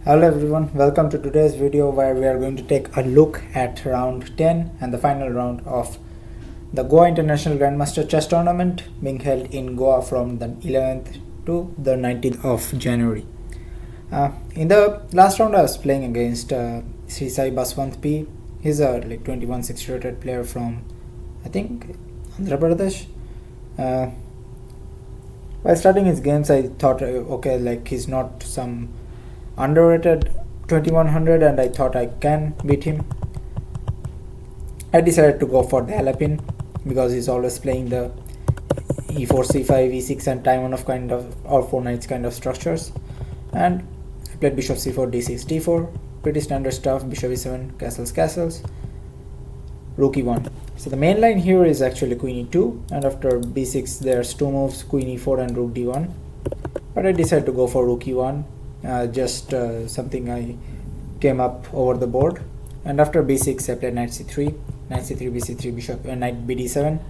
Hello everyone, welcome to today's video where we are going to take a look at round 10 and the final round of the Goa International Grandmaster Chess Tournament being held in Goa from the 11th to the 19th of January. In the last round I was playing against Sri Sai Baswanth P. He's a 2160 rated player from I think Andhra Pradesh. While starting his games I thought okay, he's not some underrated 2100 and I thought I can beat him. I decided to go for the Alapin because he's always playing the e4 c5 e6 and time on of kind of or 4 knights kind of structures, and I played bishop c4 d6 d4, pretty standard stuff. Bishop e7, castles, rook e1. So the main line here is actually queen e2, and after b6 there's two moves, queen e4 and rook d1, but I decided to go for rook e1. Just something I came up over the board, and after b6 I played knight c3, bc3, bishop knight bd7.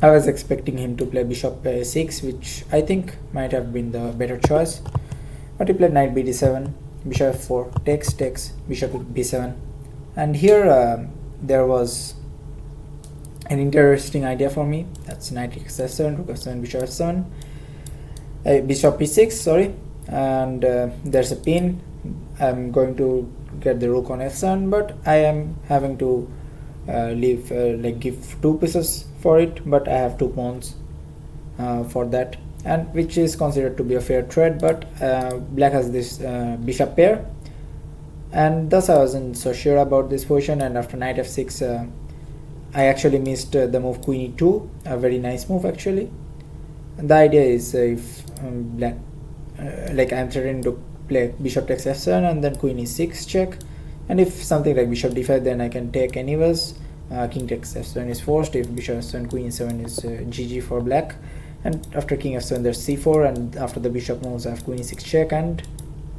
I was expecting him to play bishop a6, which I think might have been the better choice, but he played knight bd7, bishop f4, takes, bishop b7, and here there was an interesting idea for me. That's knight x7, rook f7, bishop f7, bishop e6, sorry, and there's a pin. I'm going to get the rook on f7, but I am having to leave give two pieces for it, but I have two pawns for that, and which is considered to be a fair trade, but black has this bishop pair, and thus I wasn't so sure about this position. And after knight f6 I actually missed the move queen e2, a very nice move actually. The idea is if black I'm threatening to play bishop takes f7 and then queen e6 check, and if something like bishop d5 then I can take anyways. King takes f7 is forced. If bishop f7 queen e7 is gg for black, and after king f7 there's c4, and after the bishop moves I have queen e6 check, and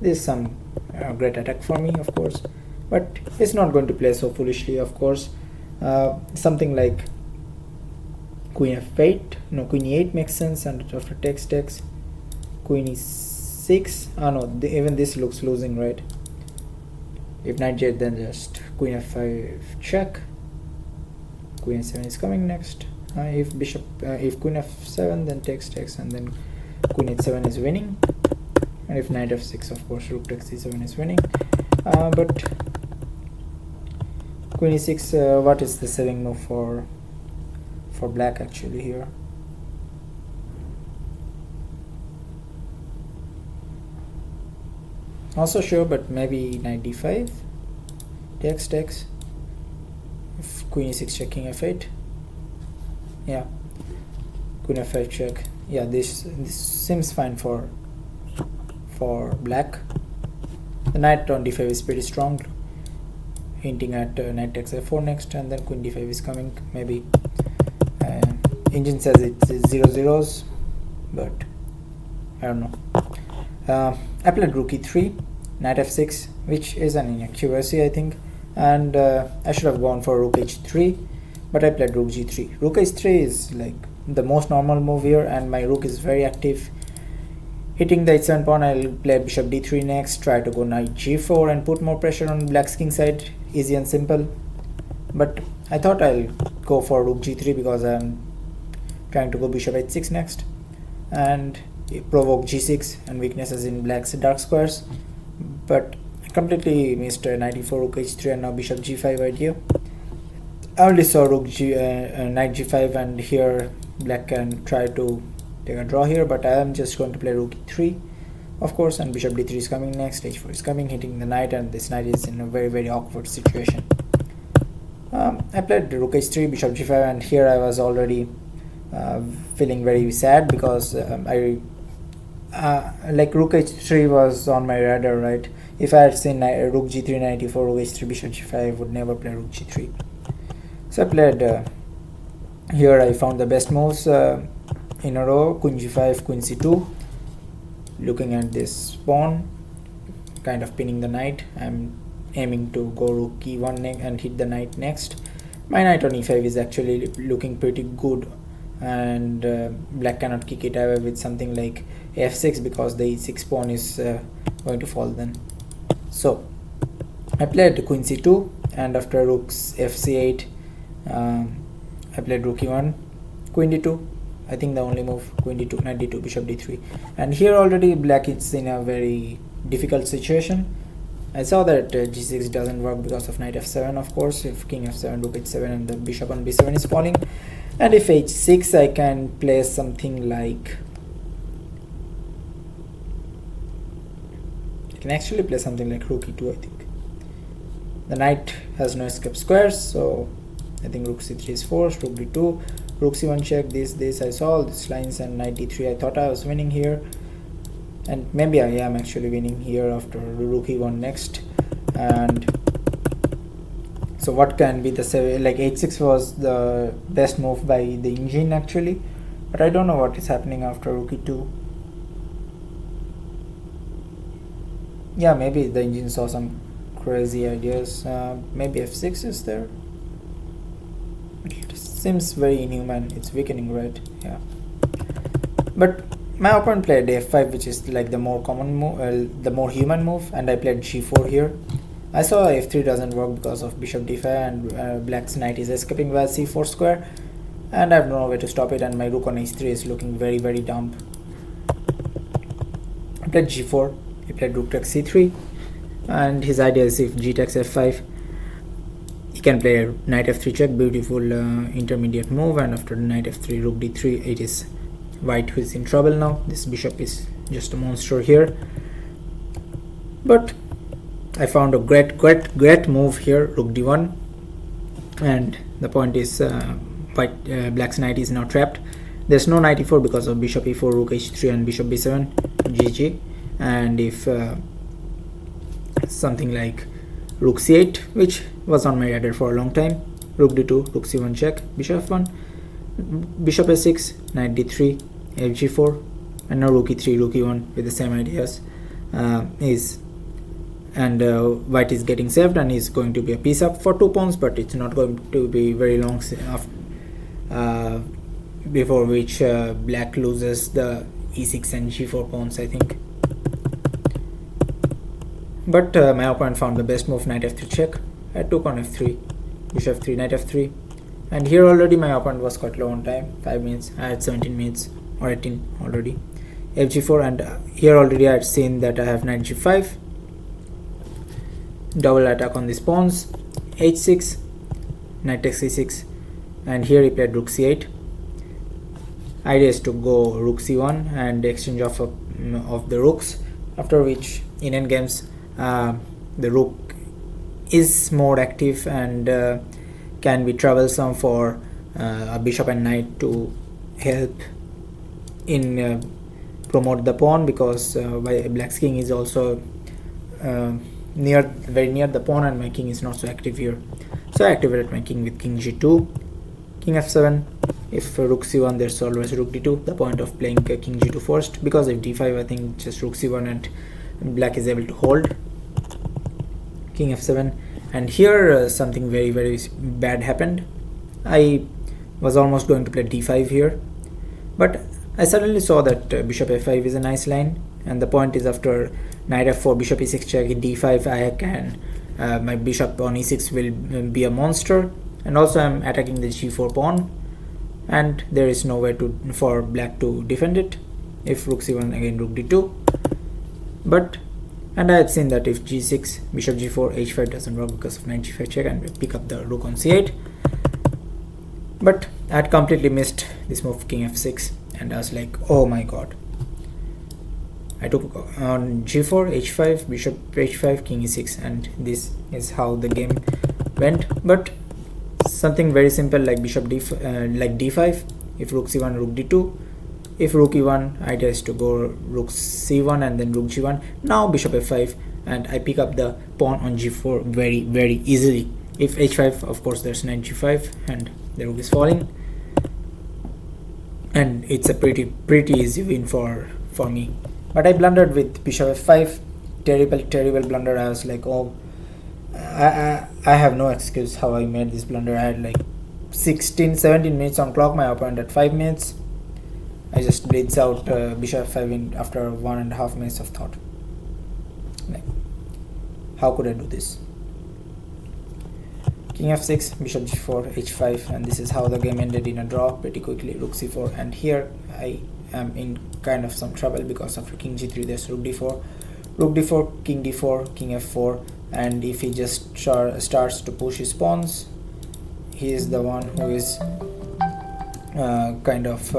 this is some great attack for me, of course, but it's not going to play so foolishly, of course. Something like queen f8, no, queen e8 makes sense, and after takes, queen e6, no, even this looks losing, right? If knight j, then just queen f5 check, queen a7 is coming next. If queen f7 then takes, and then queen h7 is winning, and if knight f6, of course rook takes c7 is winning, but queen e6, what is the saving move for black actually here? Also sure, but maybe knight d5, takes, if queen e6 check, king f8, yeah, queen f5 check, yeah, this seems fine for black. The knight on d5 is pretty strong, hinting at knight takes f4 next, and then queen d5 is coming. Maybe engine says it's 0-0s, but I don't know. I played rook e3, knight f6, which is an inaccuracy I think, and I should have gone for rook h3, but I played rook g3. Rook h3 is like the most normal move here, and my rook is very active. Hitting the h7 pawn, I'll play bishop d3 next, try to go knight g4 and put more pressure on black's king side. Easy and simple, but I thought I'll go for rook g3 because I'm trying to go bishop h6 next and provoke g6 and weaknesses in black's dark squares, but I completely missed knight e4, rook h3, and now bishop g5 idea. I only saw knight g5, and here black can try to take a draw here, but I am just going to play rook e3, of course, and bishop d3 is coming next, h4 is coming, hitting the knight, and this knight is in a very awkward situation. I played rook h3, bishop g5, and here I was already feeling very sad because rook h3 was on my radar, right? If I had seen rook g3, knight e4, rook h3, bishop g5, I would never play rook g3. So I played here I found the best moves in a row: queen g5, queen c2, looking at this pawn, kind of pinning the knight. I'm aiming to go rook e1 and hit the knight next. My knight on e5 is actually looking pretty good and black cannot kick it away with something like f6 because the e6 pawn is going to fall then. So I played queen c2, and after rook's fc8 I played rook e1, queen d2. I think the only move, queen d2, knight d2, bishop d3. And here already black is in a very difficult situation. I saw that g6 doesn't work because of knight f7, of course, if king f7, rook h7 and the bishop on b7 is falling. And if h6, I can play something like, I can actually play something like rook e2, I think. The knight has no escape squares, so I think rook c3 is forced, rook d2, rook c1 check, this, I saw all these lines, and knight d3, I thought I was winning here. And maybe I am actually winning here after rook e1 next. And so what can be the, like h6 was the best move by the engine actually, but I don't know what is happening after rook e2. Yeah, maybe the engine saw some crazy ideas. Maybe f6 is there. It seems very inhuman. It's weakening, right? Yeah. But my opponent played f5, which is like the more common move, the more human move, and I played g4 here. I saw f3 doesn't work because of bishop d5, and black's knight is escaping via c4 square, and I have no way to stop it, and my rook on h3 is looking very, very dumb. I played g4, he played rook takes c3, and his idea is if g takes f5, he can play a knight f3 check, beautiful intermediate move, and after knight f3, rook d3, it is white who is in trouble now. This bishop is just a monster here. But I found a great move here, rook d1, and the point is black's knight is now trapped. There's no knight e4 because of bishop e4, rook h3 and bishop b7, gg. And if something like rook c8, which was on my radar for a long time, rook d2, rook c1 check, bishop f1, bishop a6, knight d3, fg4, and now rook e3, rook e1 with the same ideas white is getting saved, and is going to be a piece up for 2 pawns, but it's not going to be very long before which black loses the e6 and g4 pawns, I think. But my opponent found the best move, knight f3 check. I took on f3, bishop f3, knight f3, and here already my opponent was quite low on time, 5 minutes. I had 17 minutes or 18 already. fg4, and here already I had seen that I have knight g5, double attack on these pawns, h6, knight takes e6, and here he played rook c8. Idea is to go rook c1 and exchange of the rooks, after which in endgames the rook is more active and can be troublesome for a bishop and knight to help in promote the pawn, because black's king is also very near the pawn, and my king is not so active here. So I activated my king with king g2, king f7. If rook c1, there's always rook d2, the point of playing king g2 first, because if d5, I think just rook c1 and black is able to hold. King f7, and here something very, very bad happened. I was almost going to play d5 here, but I suddenly saw that bishop f5 is a nice line, and the point is after knight f4, bishop e6 check, d5, I can my bishop on e6 will be a monster, and also I'm attacking the g4 pawn, and there is no way for black to defend it. If rook c1, again rook d2, and I had seen that if g6, bishop g4, h5 doesn't work because of knight g5 check, and we pick up the rook on c8. But I had completely missed this move, king f6, and I was like, oh my god. I took on g4, h5, bishop h5, king e6, and this is how the game went. But something very simple like bishop d5, if rook c1, rook d2. If rook e1, idea is to go rook c1 and then rook g1. Now bishop f5, and I pick up the pawn on g4 very, very easily. If h5, of course there's knight g5 and the rook is falling, and it's a pretty easy win for me. But I blundered with bishop f5, terrible blunder. I was like, oh, I have no excuse how I made this blunder. I had like 17 minutes on clock, my opponent at 5 minutes. I just blitz out bishop f5 after 1.5 minutes of thought. Like, how could I do this? King f6, bishop g4, h5, and this is how the game ended in a draw pretty quickly. Rook c4, and here I am in kind of some trouble because after king g3 there's rook d4, king d4, king f4, and if he just starts to push his pawns, he is the one who is kind of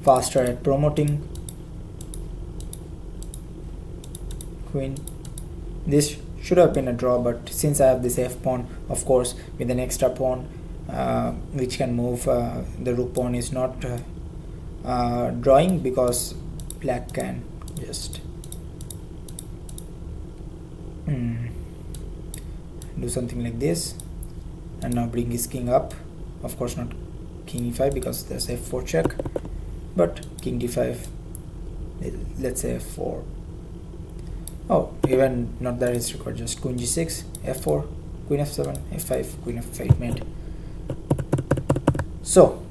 faster at promoting. Queen. This should have been a draw, but since I have this f pawn, of course, with an extra pawn which can move, the rook pawn is not drawing, because black can just do something like this and now bring his king up. Of course not king e5 because there's f4 check, but king d5, let's say f4. Oh, even not that is required, just queen g6, f4, queen f7, f5, queen f8 mate. So,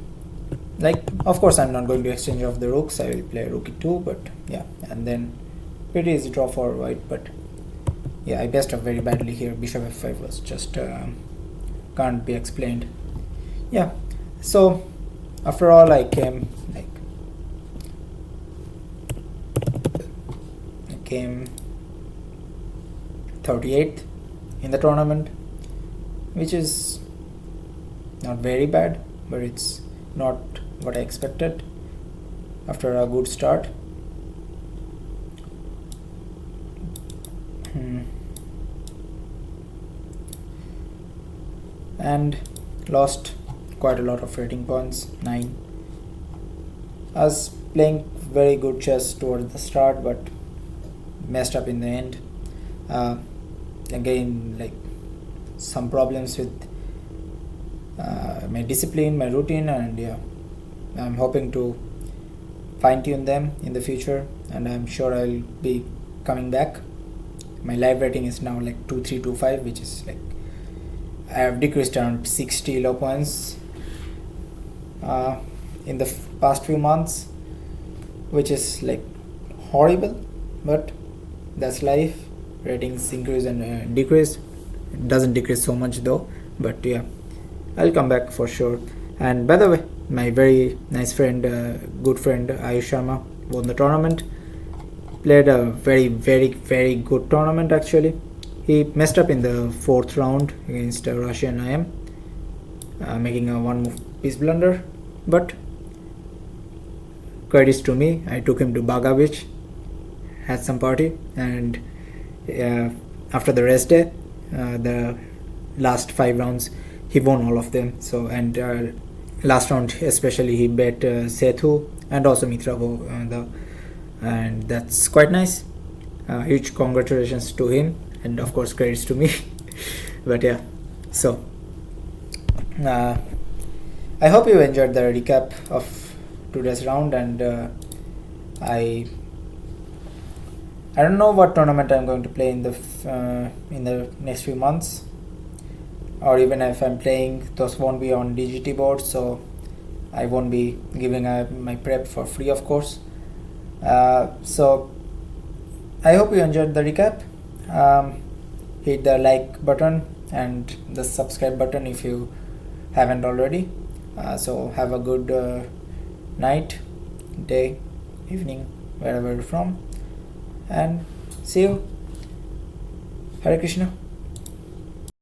like, of course I'm not going to exchange off the rooks, I will play rook e2, but yeah, and then pretty easy draw for white, but yeah, I messed up very badly here. Bishop f5 was just can't be explained. Yeah, so after all I came 38th in the tournament, which is not very bad, but it's not what I expected after a good start. And lost quite a lot of rating points, 9. I was playing very good chess towards the start, but messed up in the end. Again, like, some problems with my discipline, my routine, and yeah, I'm hoping to fine-tune them in the future, and I'm sure I'll be coming back. My live rating is now like 2325, which is like I have decreased around 60 low points in the past few months, which is like horrible, but that's life. Ratings increase and decrease. It doesn't decrease so much though, but yeah, I'll come back for sure. And by the way, my very nice friend, good friend Ayush Sharma won the tournament. Played a very good tournament actually. He messed up in the 4th round against Russian IM, making a one move piece blunder, but credits to me. I took him to Baga Beach, had some party, and after the rest day, the last 5 rounds he won all of them. So, and last round especially he bet Sethu and also Mitravo, and that's quite nice. Huge congratulations to him, and of course credits to me. But yeah, so I hope you enjoyed the recap of today's round, and I don't know what tournament I'm going to play in the next few months, or even if I'm playing, those won't be on DGT boards, so I won't be giving my prep for free, of course. So I hope you enjoyed the recap. Hit the like button and the subscribe button if you haven't already. So have a good night, day, evening, wherever you're from, and see you. Hare Krishna.